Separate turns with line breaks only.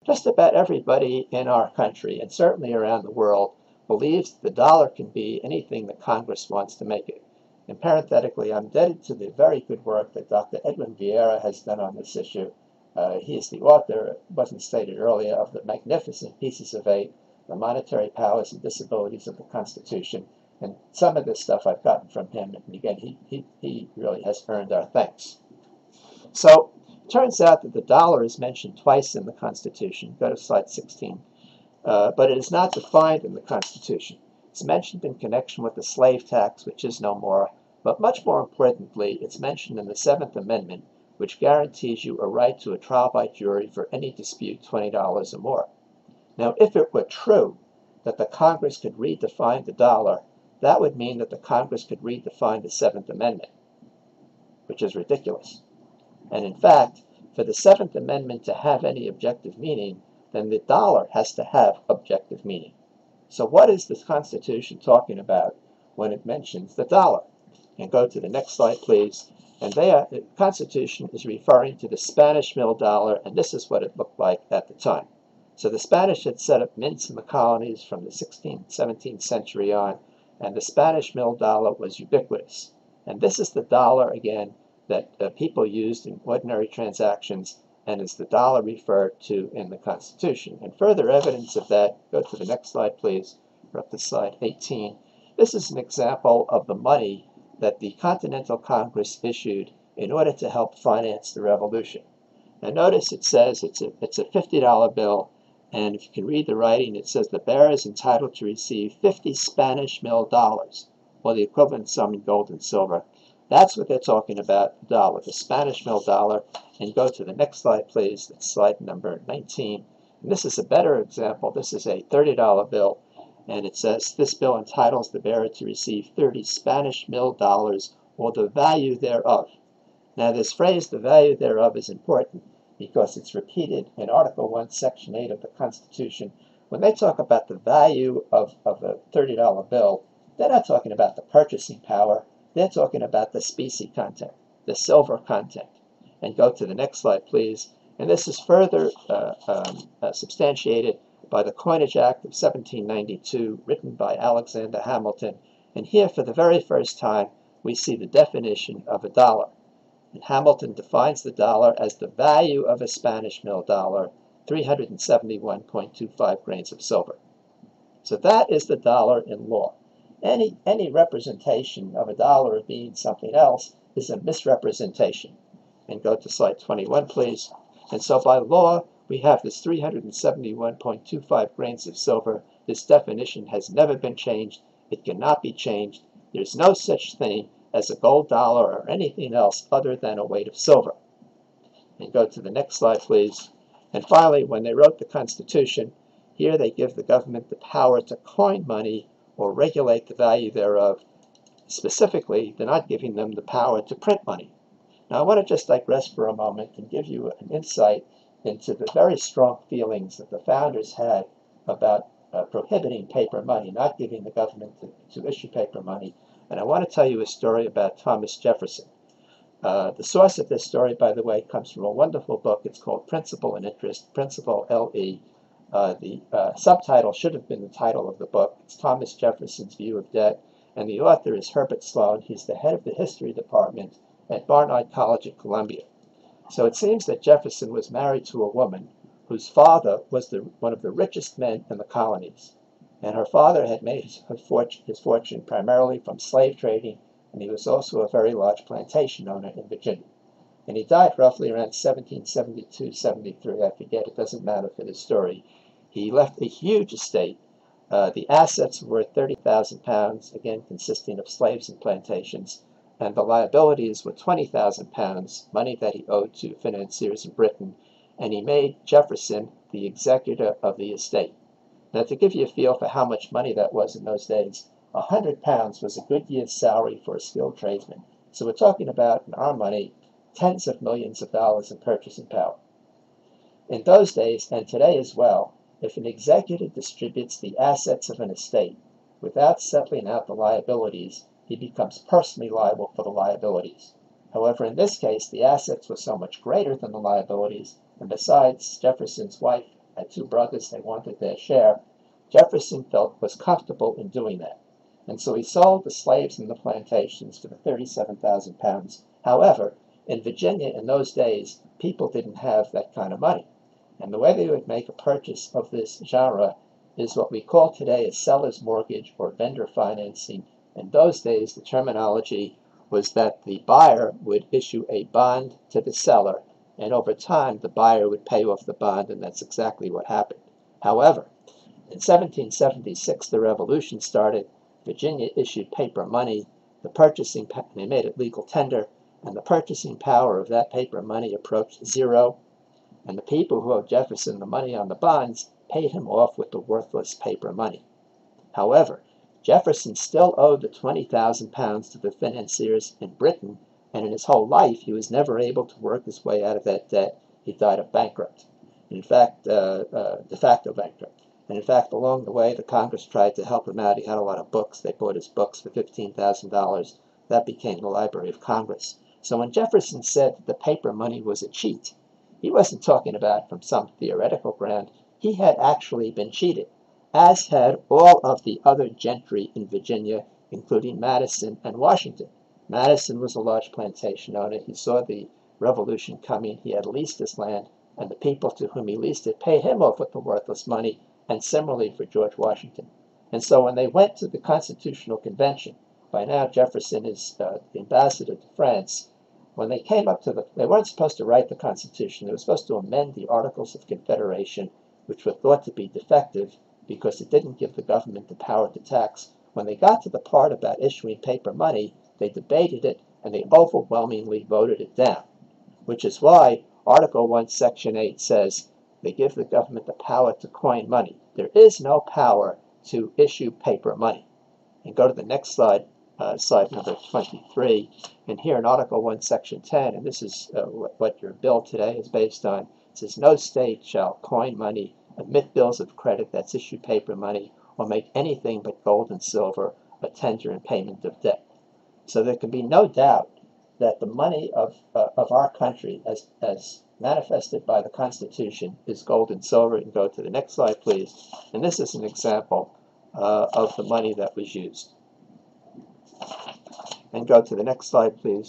just about everybody in our country, and certainly around the world, believes the dollar can be anything that Congress wants to make it. And parenthetically, I'm indebted to the very good work that Dr. Edwin Vieira has done on this issue. He is the author, it wasn't stated earlier, of the magnificent Pieces of Eight, The Monetary Powers and Disabilities of the Constitution. And some of this stuff I've gotten from him, and again, he really has earned our thanks. So it turns out that the dollar is mentioned twice in the Constitution. Go to slide 16. But it is not defined in the Constitution. It's mentioned in connection with the slave tax, which is no more, but much more importantly, it's mentioned in the 7th Amendment, which guarantees you a right to a trial by jury for any dispute $20 or more. Now, if it were true that the Congress could redefine the dollar, that would mean that the Congress could redefine the 7th Amendment, which is ridiculous. And in fact, for the 7th Amendment to have any objective meaning, then the dollar has to have objective meaning. So what is the Constitution talking about when it mentions the dollar? And go to the next slide, please. And there, the Constitution is referring to the Spanish mill dollar, and this is what it looked like at the time. So the Spanish had set up mints in the colonies from the 16th, 17th century on, and the Spanish mill dollar was ubiquitous. And this is the dollar, again, that people used in ordinary transactions, and is the dollar referred to in the Constitution. And further evidence of that, go to the next slide, please. We're up to slide 18. This is an example of the money that the Continental Congress issued in order to help finance the revolution. Now notice it says it's a $50 bill, and if you can read the writing, it says the bearer is entitled to receive 50 Spanish mill dollars, or the equivalent sum in gold and silver. That's what they're talking about, the dollar, the Spanish mill dollar. And go to the next slide, please. That's slide number 19. And this is a better example. This is a $30 bill, and it says this bill entitles the bearer to receive 30 Spanish mill dollars, or the value thereof. Now this phrase, the value thereof, is important because it's repeated in Article 1, Section 8 of the Constitution. When they talk about the value of a $30 bill, they're not talking about the purchasing power. They're talking about the specie content, the silver content. And go to the next slide, please. And this is further substantiated by the Coinage Act of 1792, written by Alexander Hamilton. And here, for the very first time, we see the definition of a dollar. And Hamilton defines the dollar as the value of a Spanish mill dollar, 371.25 grains of silver. So that is the dollar in law. Any representation of a dollar as being something else is a misrepresentation. And go to slide 21, please. And so by law, we have this 371.25 grains of silver. This definition has never been changed. It cannot be changed. There's no such thing as a gold dollar or anything else other than a weight of silver. And go to the next slide, please. And finally, when they wrote the Constitution, here they give the government the power to coin money or regulate the value thereof. Specifically, they're not giving them the power to print money. Now, I want to just digress for a moment and give you an insight into the very strong feelings that the founders had about prohibiting paper money, not giving the government to issue paper money. And I want to tell you a story about Thomas Jefferson. The source of this story, by the way, comes from a wonderful book. It's called Principle and Interest, Principle L.E. The subtitle should have been the title of the book. It's Thomas Jefferson's View of Debt, and the author is Herbert Sloan. He's the head of the history department at Barnard College at Columbia. So it seems that Jefferson was married to a woman whose father was one of the richest men in the colonies. And her father had made his fortune primarily from slave trading, and he was also a very large plantation owner in Virginia. And he died roughly around 1772, 73, I forget, it doesn't matter for this story. He left a huge estate. The assets were 30,000 pounds, again consisting of slaves and plantations, and the liabilities were 20,000 pounds, money that he owed to financiers in Britain, and he made Jefferson the executor of the estate. Now, to give you a feel for how much money that was in those days, 100 pounds was a good year's salary for a skilled tradesman. So we're talking about, in our money, tens of millions of dollars in purchasing power. In those days, and today as well, if an executor distributes the assets of an estate without settling out the liabilities, he becomes personally liable for the liabilities. However, in this case, the assets were so much greater than the liabilities, and besides, Jefferson's wife had two brothers, they wanted their share. Jefferson felt was comfortable in doing that. And so he sold the slaves in the plantations for the 37,000 pounds. However, in Virginia in those days, people didn't have that kind of money. And the way they would make a purchase of this genre is what we call today a seller's mortgage or vendor financing. In those days, the terminology was that the buyer would issue a bond to the seller, and over time, the buyer would pay off the bond, and that's exactly what happened. However, in 1776, the Revolution started. Virginia issued paper money. They made it legal tender, and the purchasing power of that paper money approached zero. And the people who owed Jefferson the money on the bonds paid him off with the worthless paper money. However, Jefferson still owed the 20,000 pounds to the financiers in Britain, and in his whole life he was never able to work his way out of that debt. He died a bankrupt. In fact, de facto bankrupt. And in fact, along the way, the Congress tried to help him out. He had a lot of books. They bought his books for $15,000. That became the Library of Congress. So when Jefferson said that the paper money was a cheat, he wasn't talking about from some theoretical ground. He had actually been cheated, as had all of the other gentry in Virginia, including Madison and Washington. Madison was a large plantation owner. He saw the Revolution coming. He had leased his land, and the people to whom he leased it paid him off with the worthless money, and similarly for George Washington. And so when they went to the Constitutional Convention, by now Jefferson is the ambassador to France, when they came up to they weren't supposed to write the Constitution. They were supposed to amend the Articles of Confederation, which were thought to be defective because it didn't give the government the power to tax. When they got to the part about issuing paper money, they debated it, and they overwhelmingly voted it down, which is why Article 1, Section 8 says they give the government the power to coin money. There is no power to issue paper money. And go to the next slide, slide number 23. And here in Article 1, Section 10, and this is what your bill today is based on, it says no state shall coin money, emit bills of credit, that's issue paper money, or make anything but gold and silver a tender in payment of debt. So there can be no doubt that the money of our country, as manifested by the Constitution, is gold and silver. You can go to the next slide, please. And this is an example of the money that was used. And go to the next slide, please.